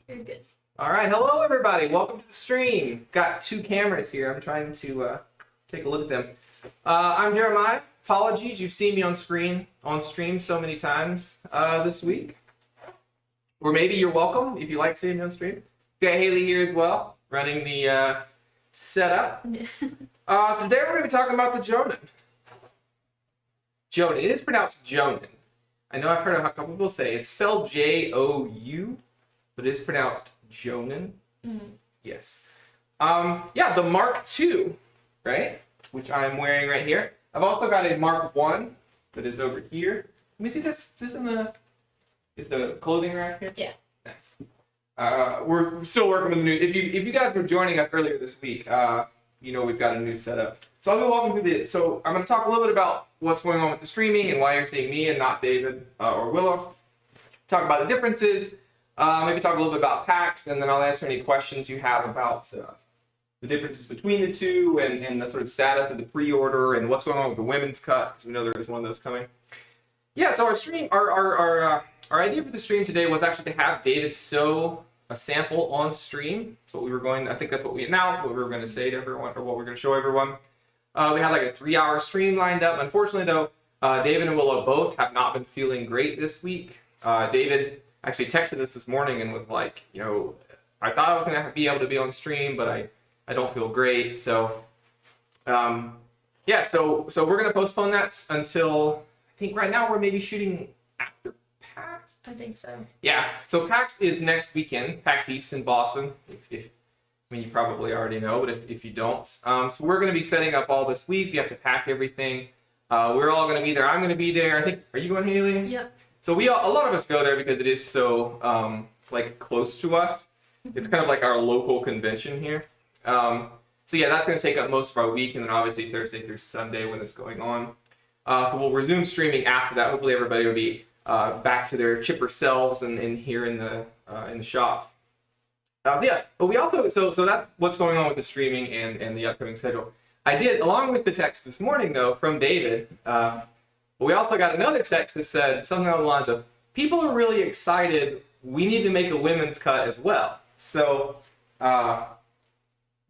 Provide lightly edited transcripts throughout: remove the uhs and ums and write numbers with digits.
You're good. All right, hello everybody. Welcome to the stream. Got two cameras here. I'm trying to take a look at them. I'm Jeremiah. Apologies, you've seen me on stream so many times this week. Or maybe you're welcome if you like seeing me on stream. Got Haley here as well, running the setup. So today we're going to be talking about the Jounin. Jounin. It is pronounced Jounin. I know I've heard a couple people say it's spelled J-O-U, but it is pronounced Jounin. Yes. Yeah, the Mark II, right? Which I'm wearing right here. I've also got a Mark I that is over here. Let me see this. Is this is the clothing rack here? Yeah. Nice. We're still working with the new. If you guys were joining us earlier this week, you know we've got a new setup. So I'll be walking through this. So I'm going to talk a little bit about what's going on with the streaming and why you're seeing me and not David or Willow. Talk about the differences. Maybe talk a little bit about packs, and then I'll answer any questions you have about the differences between the two and the sort of status of the pre-order and what's going on with the women's cut, because we know there is one of those coming. Yeah, so our stream, our idea for the stream today was actually to have David sew a sample on stream. That's what we were going. I think that's what we announced. What we were going to say to everyone, or what we're going to show everyone. We had like a 3-hour stream lined up. Unfortunately, though, David and Willow both have not been feeling great this week. David actually texted us this morning and was like, you know, I thought I was going to be able to be on stream, but I don't feel great. So, yeah, so we're going to postpone that until, I think right now we're maybe shooting after PAX. I think so. Yeah, so PAX is next weekend, PAX East in Boston. I mean, you probably already know, but if you don't. So we're going to be setting up all this week. We have to pack everything. We're all going to be there. I'm going to be there. I think, are you going, Haley? Yep. So a lot of us go there because it is so like close to us. It's kind of like our local convention here. So yeah, that's going to take up most of our week, and then obviously Thursday through Sunday when it's going on. So we'll resume streaming after that. Hopefully everybody will be back to their chipper selves and here in the shop. Yeah, but we also so that's what's going on with the streaming and the upcoming schedule. I did, along with the text this morning though from David. We also got another text that said something along the lines of, "People are really excited. We need to make a women's cut as well." So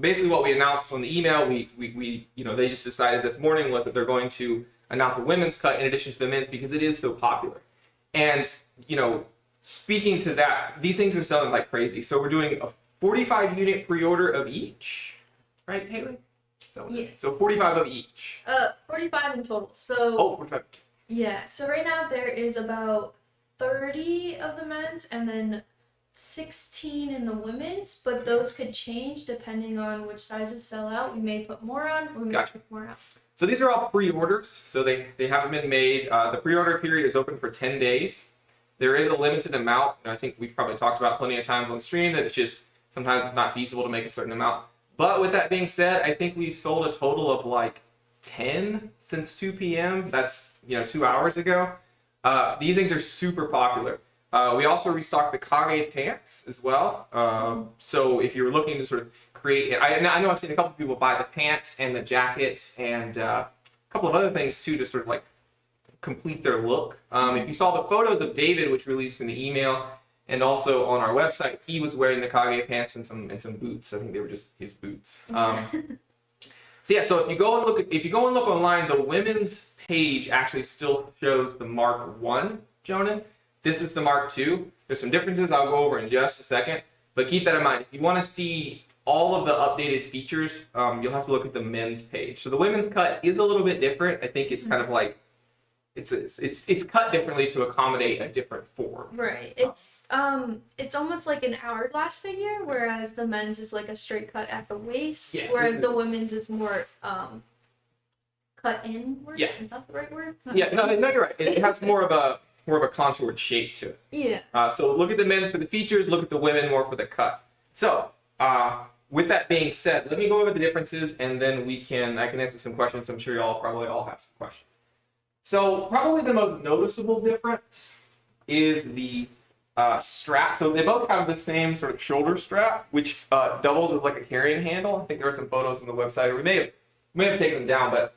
basically, what we announced on the email, we you know, they just decided this morning was that they're going to announce a women's cut in addition to the men's because it is so popular. And you know, speaking to that, these things are selling like crazy. So we're doing a 45 unit pre-order of each, right, Haley? Yes. So 45 of each. 45 in total. So. Oh, 45. Yeah. So right now there is about 30 of the men's and then 16 in the women's, but those could change depending on which sizes sell out. We may put more on. We may put more out. So these are all pre-orders. So they haven't been made. The pre-order period is open for 10 days. There is a limited amount, and I think we've probably talked about plenty of times on stream that it's just sometimes it's not feasible to make a certain amount. But with that being said, I think we've sold a total of like 10 since 2 p.m. That's, you know, 2 hours ago. These things are super popular. We also restocked the Kage pants as well. So if you're looking to sort of create, I know I've seen a couple people buy the pants and the jackets and a couple of other things too to sort of like complete their look. If you saw the photos of David, which released in the email, and also on our website, he was wearing the Kage pants and some boots. I think they were just his boots. So yeah, so if you go and look online, the women's page actually still shows the Mark I Jounin. This is the Mark II. There's some differences I'll go over in just a second, but keep that in mind. If you want to see all of the updated features, you'll have to look at the men's page. So the women's cut is a little bit different. I think it's kind of like it's cut differently to accommodate a different form. Right. It's almost like an hourglass figure, whereas the men's is like a straight cut at the waist, whereas the women's is more cut inward. Yeah. Is that the right word? Yeah, no, you're right. It has more of a contoured shape to it. Yeah. So look at the men's for the features, look at the women more for the cut. So with that being said, let me go over the differences, and then I can answer some questions. I'm sure y'all probably all have some questions. So probably the most noticeable difference is the strap. So they both have the same sort of shoulder strap, which doubles as like a carrying handle. I think there are some photos on the website, or we may have taken them down, but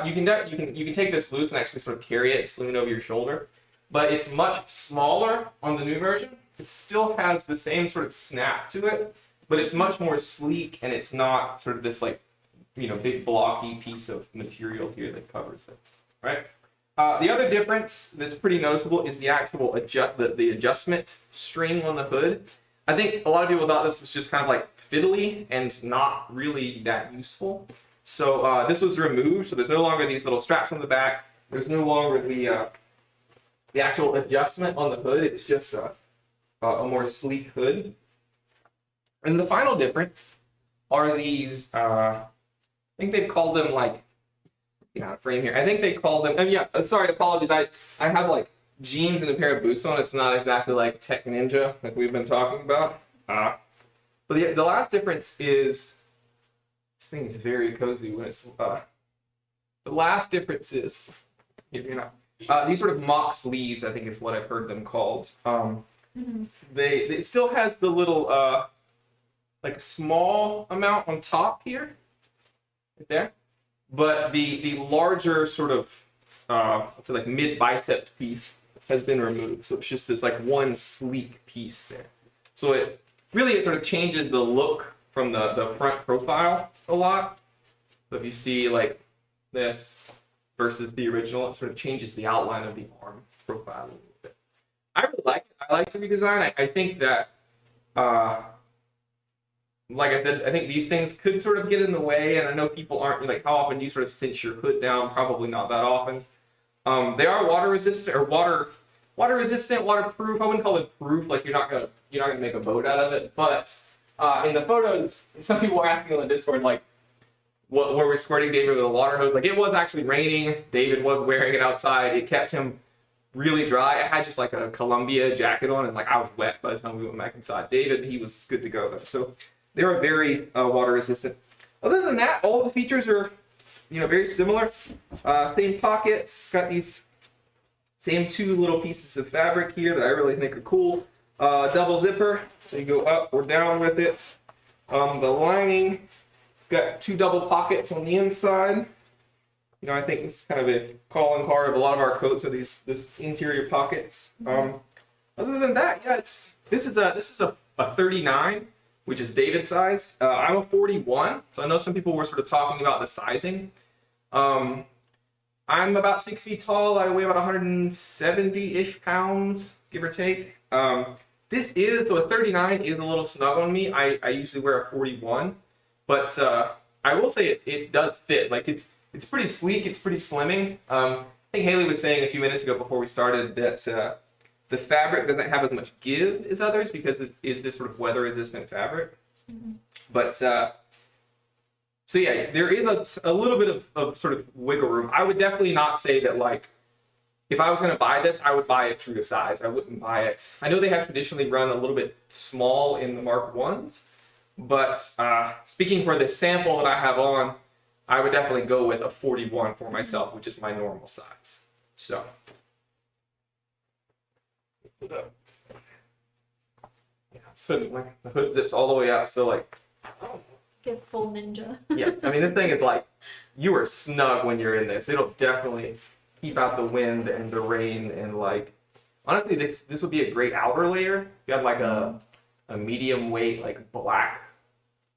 you can take this loose and actually sort of carry it and sling it over your shoulder. But it's much smaller on the new version. it still has the same sort of snap to it, but it's much more sleek and it's not sort of this like, big blocky piece of material here that covers it, right? The other difference that's pretty noticeable is the actual the adjustment string on the hood. I think a lot of people thought this was just kind of like fiddly and not really that useful. So this was removed, so there's no longer these little straps on the back. There's no longer the actual adjustment on the hood. It's just a more sleek hood. And the final difference are these, I think they've called them like, frame here. I think they call them, sorry, apologies. I have like jeans and a pair of boots on. It's not exactly like Tech Ninja like we've been talking about. But the last difference is, this thing is very cozy when it's, the last difference is, these sort of mock sleeves, I think is what I've heard them called. It still has the little, like small amount on top here, right there. But the larger sort of, let's say like mid bicep piece has been removed. So it's just this like one sleek piece there. So it sort of changes the look from the front profile a lot. So if you see like this versus the original, it sort of changes the outline of the arm profile a little bit. I really like it. I like the redesign. I think that, like I said, I think these things could sort of get in the way, and I know people aren't like, how often do you sort of cinch your hood down? Probably not that often. They are water resistant or waterproof. I wouldn't call it proof. Like you're not gonna make a boat out of it. But in the photos, some people were asking on the Discord like, what were we squirting David with a water hose? Like it was actually raining. David was wearing it outside. It kept him really dry. I had just like a Columbia jacket on, and like I was wet by the time we went back inside. David, he was good to go though. So they are very water resistant. Other than that, all the features are, very similar. Same pockets. Got these same two little pieces of fabric here that I really think are cool. Double zipper, so you go up or down with it. The lining, got two double pockets on the inside. I think it's kind of a calling card of a lot of our coats are this interior pockets. Other than that, yeah, this is a 39. Which is David's size. I'm a 41, so I know some people were sort of talking about the sizing. I'm about 6 feet tall. I weigh about 170-ish pounds, give or take. So a 39 is a little snug on me. I usually wear a 41, but I will say it does fit. Like it's pretty sleek. It's pretty slimming. I think Haley was saying a few minutes ago before we started that the fabric doesn't have as much give as others because it is this sort of weather-resistant fabric. But so yeah, there is a little bit of sort of wiggle room. I would definitely not say that like, if I was going to buy this, I would buy it true to size. I wouldn't buy it. I know they have traditionally run a little bit small in the Mark 1s, but speaking for the sample that I have on, I would definitely go with a 41 for myself, which is my normal size. So. Yeah, so like the hood zips all the way up, so like Get full ninja. yeah, I mean this thing is like you are snug when you're in this. It'll definitely keep out the wind and the rain and like honestly this would be a great outer layer. If you had like a medium weight like black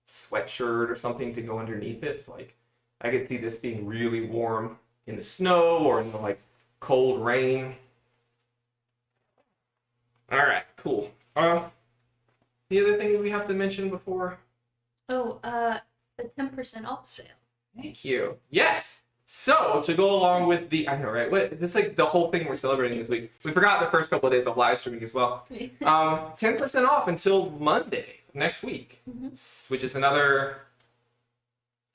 sweatshirt or something to go underneath it. Like I could see this being really warm in the snow or in the like cold rain. All right, cool. The other thing we have to mention before? Oh, the 10% off sale. Thank you. Yes. So to go along with I know, right? This is like the whole thing we're celebrating this week. We forgot the first couple of days of live streaming as well. 10% off until Monday next week, which is another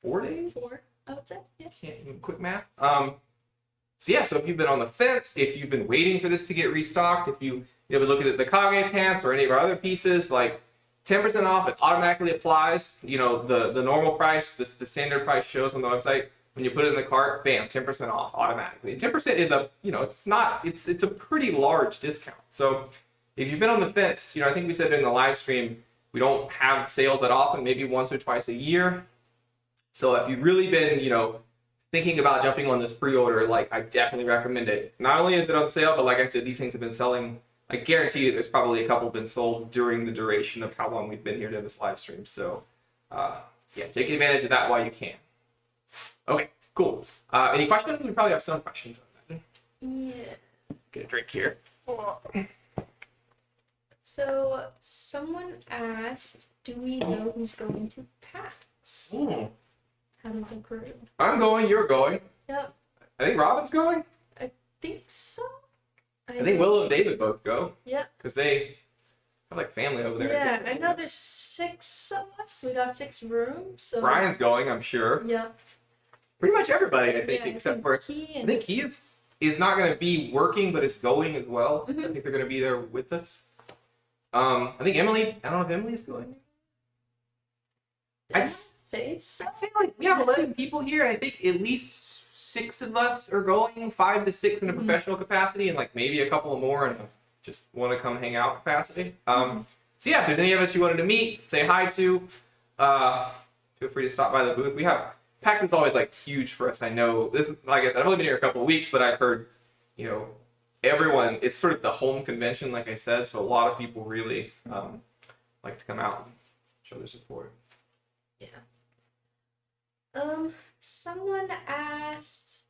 4 days. 4, I would say. Yeah. Can't even quick math. So yeah, so if you've been on the fence, if you've been waiting for this to get restocked, if you've been looking at the Kage pants or any of our other pieces, like 10% off, it automatically applies. The normal price, the standard price shows on the website. When you put it in the cart, bam, 10% off automatically. 10% is it's a pretty large discount. So if you've been on the fence, I think we said in the live stream, we don't have sales that often, maybe once or twice a year. So if you've really been, thinking about jumping on this pre-order, like I definitely recommend it. Not only is it on sale, but like I said, these things have been selling I guarantee you there's probably a couple been sold during the duration of how long we've been here doing this live stream. So, yeah, take advantage of that while you can. Okay, cool. Any questions? We probably have some questions on that. Yeah. Get a drink here. So someone asked, do we know who's going to PAX? Ooh. Out of the crew. I'm going, you're going. Yep, I think Robin's going. think so. I think Willow and David both go. Yep. Because they have like family over there. Yeah, I know there's 6 of us. We got 6 rooms. So Brian's going, I'm sure. Yep. Pretty much everybody, I think, Yeah, except for Key I and think he is not going to be working, but it's going as well. Mhm. I think they're going to be there with us. I think Emily. I don't know if Emily's going. I'd say so. say like we have 11 people here. I think at least 6 of us are going, 5 to 6 in a Mhm. professional capacity, and like maybe a couple more in a just want to come hang out capacity. So yeah, if there's any of us you wanted to meet, say hi to, feel free to stop by the booth. We have PAX is always like huge for us. I know this. Like I said, I've only been here a couple of weeks, but I've heard, you know, everyone. It's sort of the home convention, like I said. So a lot of people really like to come out and show their support. Yeah. Someone asked,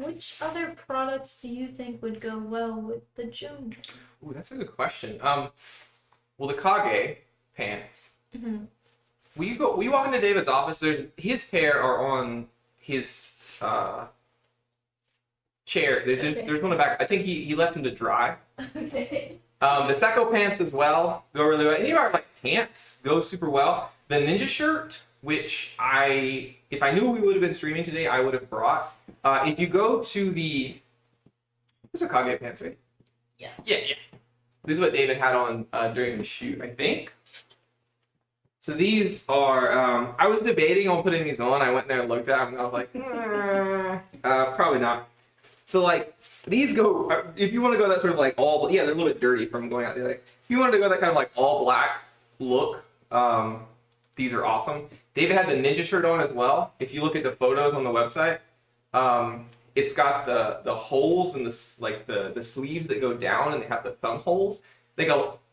which other products do you think would go well with the Jounin? Ooh, that's a good question. Well, the Kage pants. Mm-hmm. We walk into David's office. There's his pair are on his chair. There's one in the back. I think he left them to dry. Okay. The Secco pants as well go really well. Any of our like pants go super well. The Ninja shirt, which if I knew we would have been streaming today, I would have brought. If you go to the, these are Kage pants, right? Yeah. Yeah. This is what David had on during the shoot, I think. So these are, I was debating on putting these on. I went there and looked at them and I was like, probably not. So like these go, if you want to go that sort of like all, yeah, they're a little bit dirty from going out there. Like, if you wanted to go that kind of like all black look, these are awesome. David had the Ninja shirt on as well. If you look at the photos on the website, it's got the holes and the sleeves that go down and they have the thumb holes.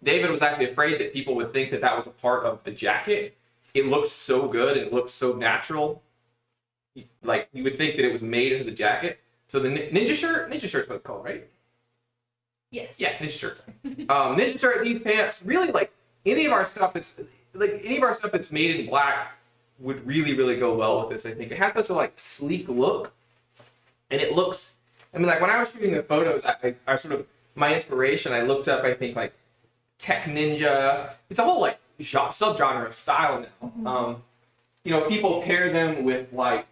David was actually afraid that people would think that was a part of the jacket. It looks so good and it looks so natural. Like you would think that it was made into the jacket. So the Ninja shirt's what it's called, right? Yes. Yeah, Ninja shirt. Ninja shirt, these pants, really like any of our stuff that's made in black would really, really go well with this. I think it has such a like sleek look, and it looks. I mean, like when I was shooting the photos, I sort of my inspiration. I looked up, I think like Tech Ninja. It's a whole like subgenre of style now. Mm-hmm. People pair them with like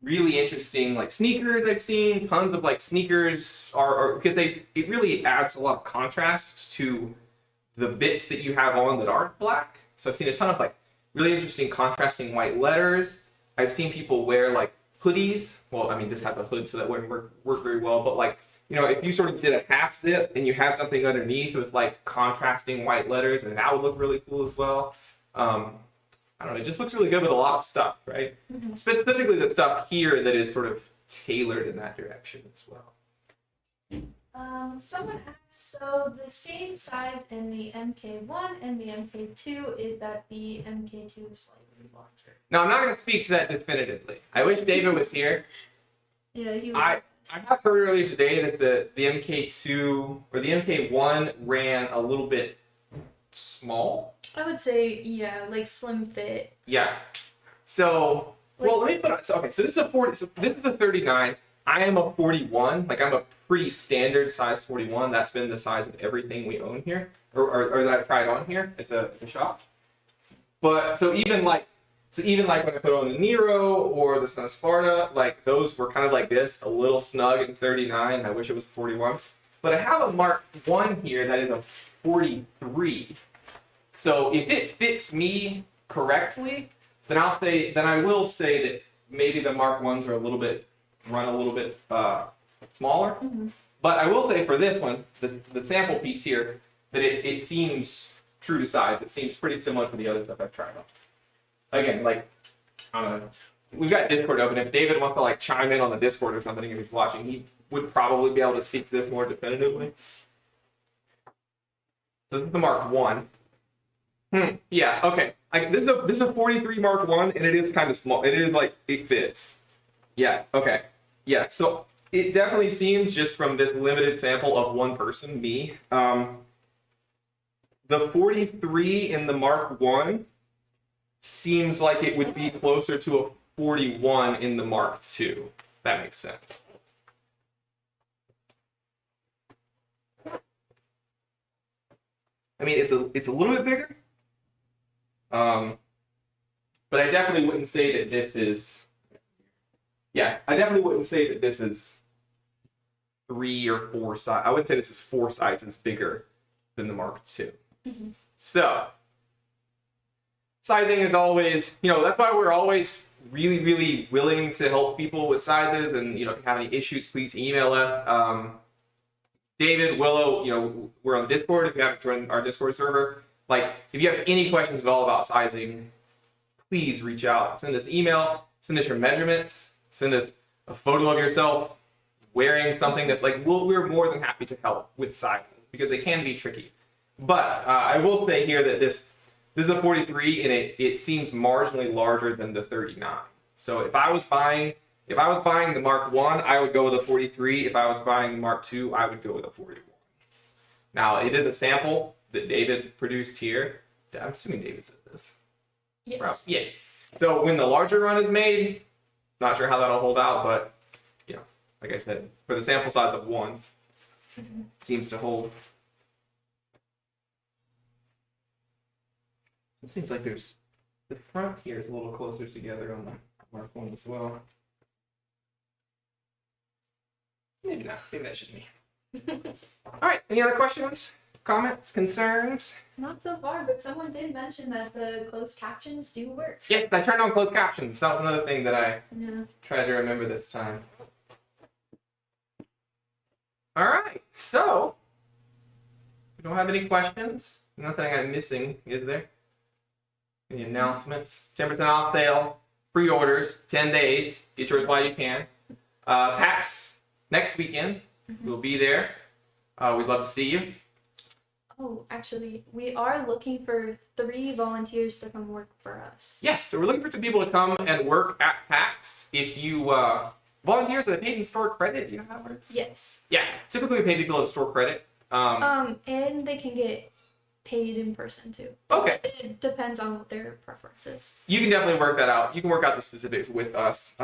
really interesting like sneakers. I've seen tons of like sneakers are because it really adds a lot of contrast to the bits that you have on that aren't black. So I've seen a ton of like really interesting contrasting white letters. I've seen people wear like hoodies. Well, I mean, this has a hood, so that wouldn't work very well. But like, if you sort of did a half zip and you had something underneath with like contrasting white letters, and that would look really cool as well. I don't know. It just looks really good with a lot of stuff, right? Mm-hmm. Specifically the stuff here that is sort of tailored in that direction as well. Someone asked, so the same size in the MK1 and the MK2 is that the MK2 is slightly larger? No, I'm not going to speak to that definitively. I wish David was here. Yeah, he would. I have heard earlier today that the MK2 or the MK1 ran a little bit small. I would say, yeah, like slim fit. Yeah. So, well, let me put on. So this is a 40. So this is a 39. I am a 41. Like I'm a pretty standard size 41. That's been the size of everything we own here, or that I've tried on here at the shop. But so even like when I put on the Nero or the Son of Sparta, like those were kind of like this, a little snug in 39. I wish it was 41. But I have a Mark 1 here that is a 43. So if it fits me correctly, then I will say that maybe the Mark 1s are run a little bit smaller. Mm-hmm. But I will say for this one, the sample piece here, that it seems true to size. It seems pretty similar to the other stuff I've tried on. Again, like, I don't know. We've got Discord open. If David wants to like chime in on the Discord or something if he's watching, would probably be able to speak to this more definitively. This is the Mark 1. Yeah, okay. This is a 43 Mark 1, and it is kind of small. It is like, it fits. Yeah, okay. Yeah, so it definitely seems, just from this limited sample of one person, me, the 43 in the Mark 1 seems like it would be closer to a 41 in the Mark II. That makes sense. I mean, it's a little bit bigger, but I definitely wouldn't say that this is. Yeah, I definitely wouldn't say that this is 3 or 4 size. I wouldn't say this is 4 sizes bigger than the Mark II. Mm-hmm. So, sizing is always, that's why we're always really, really willing to help people with sizes. And, if you have any issues, please email us. David, Willow, we're on Discord. If you haven't joined our Discord server, if you have any questions at all about sizing, please reach out. Send us email, send us your measurements, send us a photo of yourself wearing something that's we're more than happy to help with sizes because they can be tricky. But I will say here that this is a 43 and it seems marginally larger than the 39. So if I was buying the Mark 1, I would go with a 43. If I was buying the Mark II, I would go with a 41. Now, it is a sample that David produced here. I'm assuming David said this. Yes. Yeah. So when the larger run is made, not sure how that'll hold out, but, like I said, for the sample size of 1, seems to hold. It seems like the front here is a little closer together on the Mark 1 as well. Maybe not. Maybe that's just me. All right. Any other questions, comments, concerns? Not so far, but someone did mention that the closed captions do work. Yes, I turned on closed captions. That was another thing that I Yeah. tried to remember this time. All right. So, if you don't have any questions, nothing I'm missing, is there? Any announcements? 10% off sale, pre-orders, 10 days. Get yours while you can. PAX next weekend. We'll be there. We'd love to see you. Oh, actually, we are looking for 3 volunteers to come work for us. Yes, so we're looking for some people to come and work at PAX. If you volunteers, are they paid in store credit? Do you know how that works? Yes. Yeah, typically we pay people in store credit. And they can get paid in person too. Okay. It depends on what their preference is. You can definitely work that out. You can work out the specifics with us.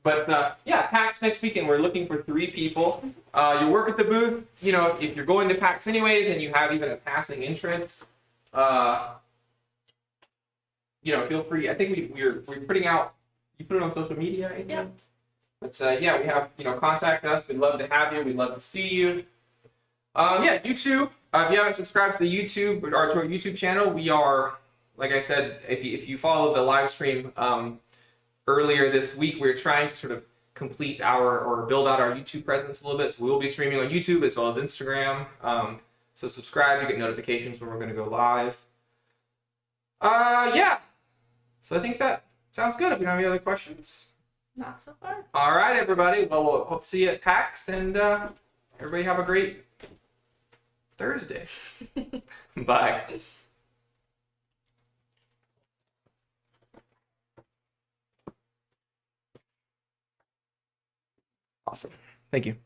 But PAX next weekend, we're looking for 3 people. You work at the booth. If you're going to PAX anyways and you have even a passing interest, feel free. I think we're putting out. You put it on social media, I think. Yeah. But we have contact us. We'd love to have you. We'd love to see you. YouTube. If you haven't subscribed to the YouTube or to our YouTube channel, we are, like I said, if you follow the live stream earlier this week, we're trying to sort of complete or build out our YouTube presence a little bit. So we will be streaming on YouTube as well as Instagram. So subscribe to get notifications when we're going to go live. So I think that sounds good. If you don't have any other questions. Not so far. All right, everybody. Well, we'll hope to see you at PAX, and everybody have a great Thursday. Bye. Awesome. Thank you.